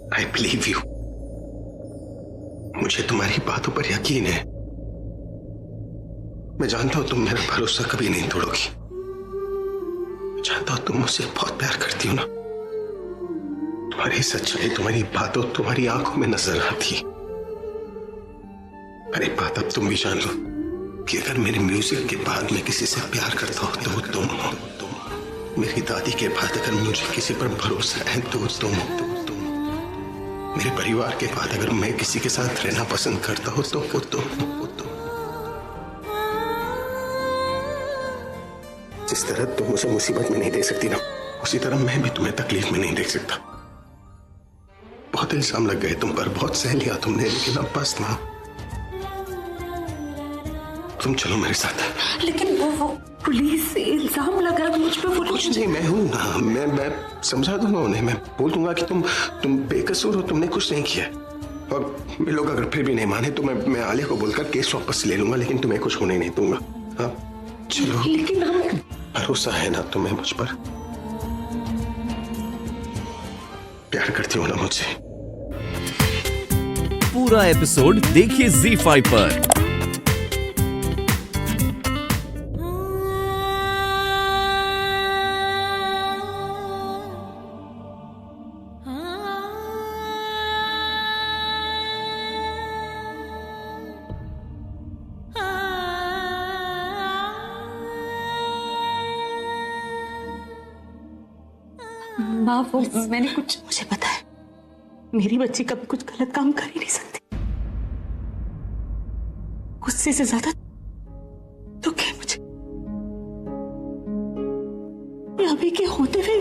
I believe you. मुझे तुम्हारी बातों पर यकीन है। मैं जानता हूं तुम मेरा भरोसा कभी नहीं तोड़ोगी। मैं जानता हूं तुम मुझसे बहुत प्यार करती हो ना। तुम्हारी सच्चाई, तुम्हारी बातों, तुम्हारी आंखों में नजर आती है। पर एक बात अब तुम भी जान लो कि अगर मेरे म्यूजिक के बाद मैं किसी से प्यार करता हूं तो वो तुम हो। मेरी दादी के बाद अगर मुझे किसी पर भरोसा है तो तुम हो। मेरे परिवार के बाद अगर मैं किसी के साथ रहना पसंद करता हूं तो वो तुम हो। जिस तरह तुम मुझे मुसीबत में नहीं देख सकती ना, उसी तरह मैं भी तुम्हें तकलीफ में नहीं देख सकता। बहुत इल्जाम लग गए तुम पर, बहुत सह लिया तुमने, लेकिन अब बस ना, तुम चलो मेरे साथ। लेकिन वो पुलिस से इल्जाम लगा है मुझ पे। कुछ नहीं, मैं हूं ना, मैं समझा दूंगा उन्हें। मैं बोल दूंगा कि तुम बेकसूर हो, तुमने कुछ नहीं किया। और ये लोग अगर फिर भी नहीं माने तो मैं आलिया को बोलकर केस वापस ले लूंगा, लेकिन तुम्हें कुछ होने नहीं दूंगा। हाँ चलो। लेकिन हम, भरोसा है ना तुम्हें मुझ पर? प्यार करती हो ना मुझसे? पूरा एपिसोड देखिए ZEE5 पर। माँ वो मैंने कुछ, मुझे पता है मेरी बच्ची कभी कुछ गलत काम कर ही नहीं सकती। गुस्से से ज्यादा दुख है मुझे। अभी के होते हुए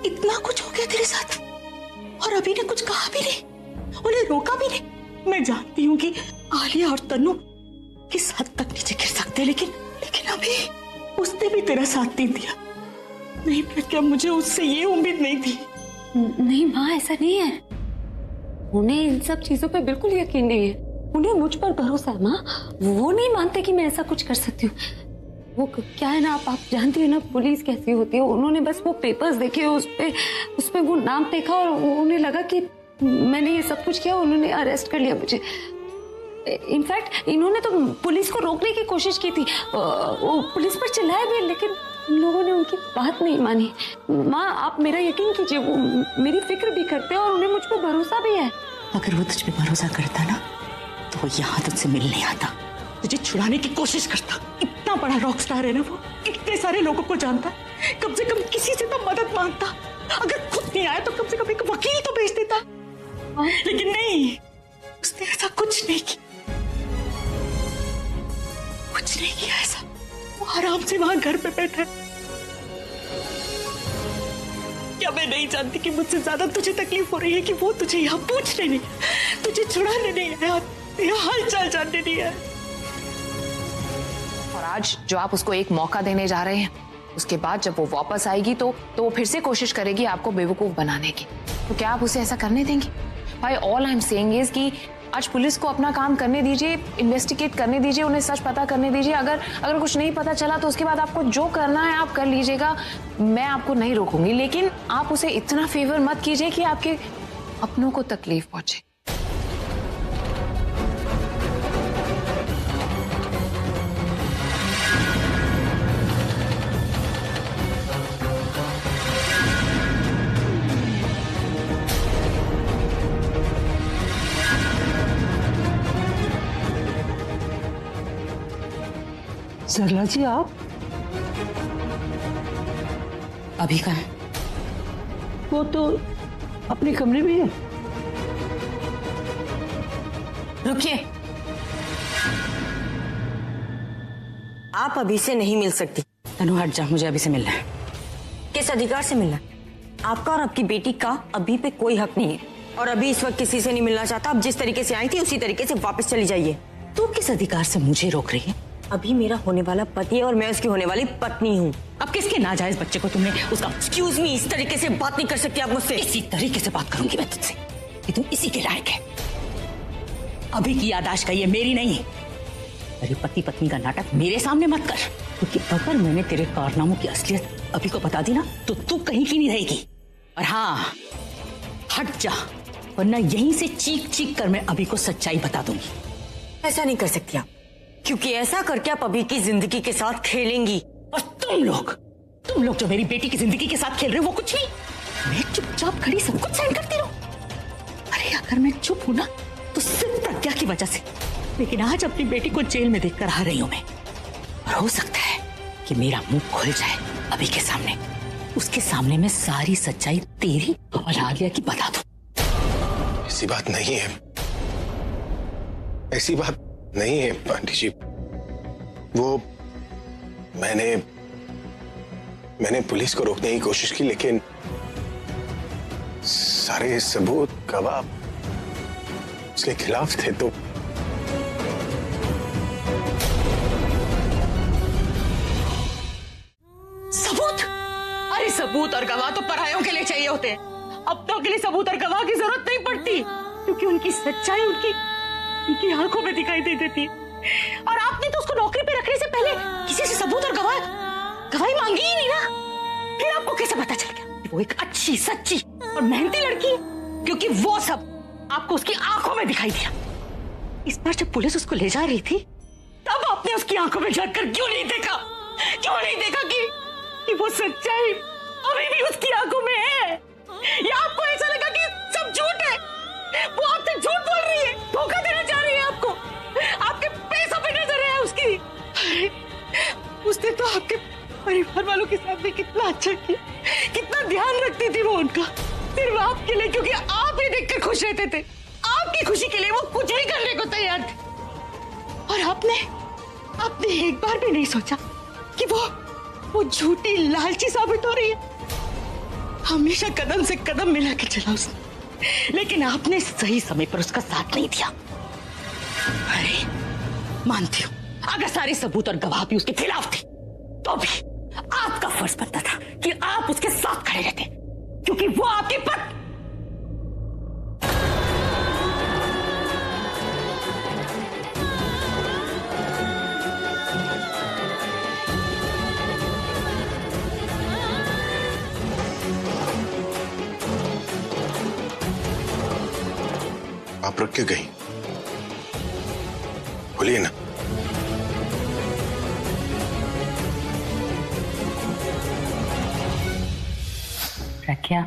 इतना कुछ हो गया तेरे साथ, और अभी ने कुछ कहा भी नहीं, उन्हें रोका भी नहीं। मैं जानती हूँ कि आलिया और तन्नू किस हद तक नीचे गिर सकते, लेकिन अभी उसने भी तेरा साथ नहीं दिया। नहीं प्रज्ञा, मुझे उससे ये उम्मीद नहीं थी। नहीं माँ, ऐसा नहीं है। उन्हें इन सब चीजों पे बिल्कुल यकीन नहीं है। उन्हें मुझ पर भरोसा है माँ। वो नहीं मानते कि मैं ऐसा कुछ कर सकती हूँ। वो क्या है ना, आप जानती हो ना पुलिस कैसी होती है। उन्होंने बस वो पेपर्स देखे, उसपे वो नाम देखा और उन्हें लगा कि मैंने ये सब कुछ किया। उन्होंने अरेस्ट कर लिया मुझे। इनफैक्ट इन्होंने तो पुलिस को रोकने की कोशिश की थी, वो पुलिस पर चिल्लाए भी, लेकिन उन लोगों ने उनकी बात नहीं मानी। माँ आप मेरा यकीन कीजिए, वो मेरी फिक्र भी करते हैं और उन्हें मुझ पर भरोसा भी है। अगर वो तुझ पे भरोसा करता ना तो वो यहाँ तुझसे मिलने आता, तुझे छुड़ाने की कोशिश करता। इतना बड़ा रॉक स्टार है ना वो, इतने सारे लोगों को जानता, कम से कम किसी से तो मदद मांगता। अगर खुद नहीं आया तो कम से कम एक वकील तो भेज देता। लेकिन नहीं, उसने ऐसा कुछ नहीं किया, कुछ नहीं किया ऐसा। वो आराम से वहां घर पे बैठा है। क्या मैं नहीं जानती कि मुझसे ज्यादा तुझे तकलीफ हो रही है कि वो तुझे यहाँ पूछने नहीं, तुझे छुड़ाने नहीं आया, तेरा हाल चाल जानने नहीं आया। और आज जो आप उसको एक मौका देने जा रहे हैं, उसके बाद जब वो वापस आएगी तो वो फिर से कोशिश करेगी आपको बेवकूफ बनाने की। तो क्या आप उसे ऐसा करने देंगे? भाई all I am saying is कि आज पुलिस को अपना काम करने दीजिए, इन्वेस्टिगेट करने दीजिए, उन्हें सच पता करने दीजिए। अगर कुछ नहीं पता चला तो उसके बाद आपको जो करना है आप कर लीजिएगा, मैं आपको नहीं रोकूंगी। लेकिन आप उसे इतना फेवर मत कीजिए कि आपके अपनों को तकलीफ पहुंचे। सरला जी आप अभी कहाँ है? वो तो अपने कमरे में है। रुकिए, आप अभी से नहीं मिल सकती। तनु हट जा, मुझे अभी से मिलना है। किस अधिकार से मिलना? आपका और आपकी बेटी का अभी पे कोई हक नहीं है, और अभी इस वक्त किसी से नहीं मिलना चाहता। आप जिस तरीके से आई थी उसी तरीके से वापस चली जाइए। तू किस अधिकार से मुझे रोक रही है? अभी मेरा होने वाला पति है और मैं उसकी होने वाली पत्नी हूँ। अब किसके नाजायज बच्चे को तुमने उसका? एक्सक्यूज मी, इस तरीके से बात नहीं कर सकती आप मुझसे। इसी तरीके से बात करूंगी मैं तुझसे कि तुम इसी के लायक है। अभी की याददाश्त का ये मेरी नहीं है। मेरे पति पत्नी का नाटक मेरे सामने मत कर, क्योंकि अगर मैंने तेरे कारनामों की असलियत अभी को बता दी ना तो तू कहीं की नहीं रहेगी। और हाँ, हट जा, वरना यहीं से चीख चीख कर मैं अभी को सच्चाई बता दूंगी। ऐसा नहीं कर सकती आप, क्योंकि ऐसा करके आप अभी की जिंदगी के साथ खेलेंगी। और तुम लोग जो मेरी बेटी की जिंदगी के साथ खेल रहे हो वो कुछ नहीं। मैं चुपचाप खड़ी सब कुछ सहन करती रहूं। अरे अगर मैं चुप हूं ना तो सिर्फ प्रज्ञा की वजह से, लेकिन आज अपनी बेटी को जेल में देखकर आ रही हूं मैं। और हो सकता है कि मेरा मुंह खुल जाए अभी के सामने, उसके सामने मैं सारी सच्चाई तेरी और आलिया की बता दूं। ऐसी बात नहीं है, ऐसी बात नहीं है आंटी जी। वो मैंने पुलिस को रोकने की कोशिश की, लेकिन सारे सबूत गवाह उसके खिलाफ थे। तो सबूत? अरे सबूत और गवाह तो परायों के लिए चाहिए होते हैं। अपनों के लिए सबूत और गवाह की जरूरत नहीं पड़ती, क्योंकि उनकी सच्चाई उनकी आंखों में दिखाई दे देती है। और आपने तो उसको नौकरी पे रखने से पहले किसी से सबूत और गवाही मांगी ही नहीं ना। फिर आपको कैसे पता चल गया कि वो एक अच्छी, सच्ची और मेहनती लड़की है? क्योंकि वो सब आपको उसकी आंखों में दिखाई दिया। इस बार जब पुलिस उसको ले जा रही थी तब आपने उसकी आंखों में झांक कर क्यों नहीं देखा कि वो सच्चाई अभी भी उसकी आंखों में है? या आपको ऐसा लगा कि सब झूठ है? वो आपसे झूठ बोल रही है, धोखा देना चाह रही है आपको, आपके पैसों पे नजर है उसकी। उसने तो आपके परिवार वालों के साथ भी कितना अच्छा किया, कितना ध्यान रखती थी वो उनका, सिर्फ आपके लिए, क्योंकि आप ही देखकर खुश रहते थे। आपकी खुशी के लिए वो कुछ भी करने को तैयार थे। और आपने एक बार भी नहीं सोचा कि वो झूठी, लालची साबित हो रही है। हमेशा कदम से कदम मिला के चला उसने, लेकिन आपने सही समय पर उसका साथ नहीं दिया। अरे मानती हूँ, अगर सारे सबूत और गवाह भी उसके खिलाफ थे तो भी आपका फर्ज बनता था कि आप उसके साथ खड़े रहते, क्योंकि वो आपकी पत्नी। आप रुक क्यों गई? बोलिए ना। प्रज्ञा,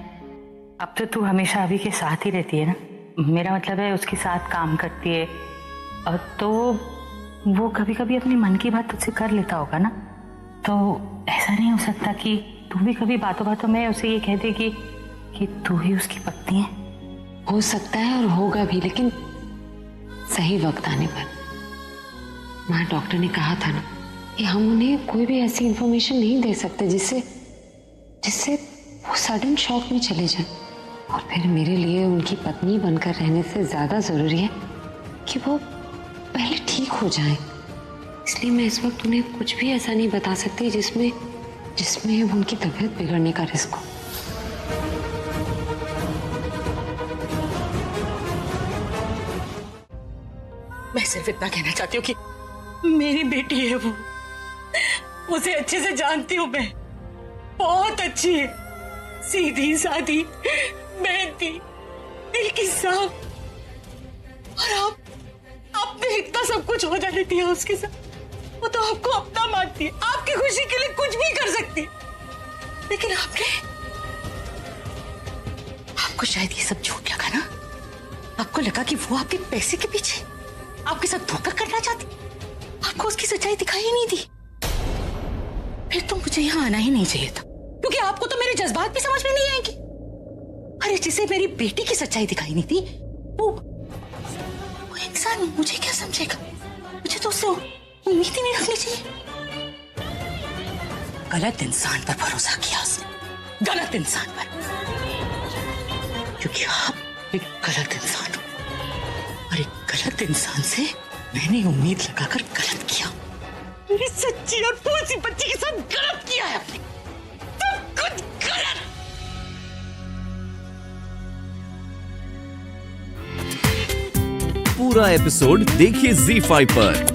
अब तो तू हमेशा अभी के साथ ही रहती है ना? मेरा मतलब है उसके साथ काम करती है, और तो वो कभी कभी अपनी मन की बात तुझसे कर लेता होगा ना? तो ऐसा नहीं हो सकता कि तू भी कभी बातों बातों में उसे ये कह दे कि तू ही उसकी पत्नी है? हो सकता है और होगा भी, लेकिन सही वक्त आने पर। वहाँ डॉक्टर ने कहा था ना कि हम उन्हें कोई भी ऐसी इंफॉर्मेशन नहीं दे सकते जिससे वो सडन शॉक में चले जाएं। और फिर मेरे लिए उनकी पत्नी बनकर रहने से ज्यादा जरूरी है कि वो पहले ठीक हो जाएं। इसलिए मैं इस वक्त उन्हें कुछ भी ऐसा नहीं बता सकती जिसमें उनकी तबीयत बिगड़ने का रिस्क हो। मैं सिर्फ इतना कहना चाहती हूँ कि मेरी बेटी है वो, उसे अच्छे से जानती हूँ मैं, बहुत अच्छी है, सीधी सादी, मेहनती, दिल की साफ। और आपने इतना सब कुछ हो जाने दिया उसके साथ। वो तो आपको अपना मानती है, आपकी खुशी के लिए कुछ भी कर सकती है, लेकिन आपको शायद ये सब झूठ लगा ना? आपको लगा कि वो आपके पैसे के पीछे आपके साथ धोखा करना चाहती, आपको उसकी सच्चाई दिखाई ही नहीं दी। फिर तो मुझे यहाँ आना ही नहीं चाहिए था, क्योंकि आपको तो मेरे जज्बात भी समझ में नहीं आएंगे। अरे जिसे मेरी बेटी की सच्चाई दिखाई नहीं थी, वो इंसान मुझे क्या समझेगा? मुझे तो उससे उम्मीद ही नहीं रखनी चाहिए। गलत इंसान पर भरोसा किया उसने, गलत इंसान पर, क्योंकि आप एक गलत इंसान हो। और एक गलत इंसान से मैंने उम्मीद लगाकर गलत किया। मेरी सच्ची और फूसी बच्ची के साथ गलत किया है आपने, सब कुछ गलत। पूरा एपिसोड देखिए ZEE5 पर।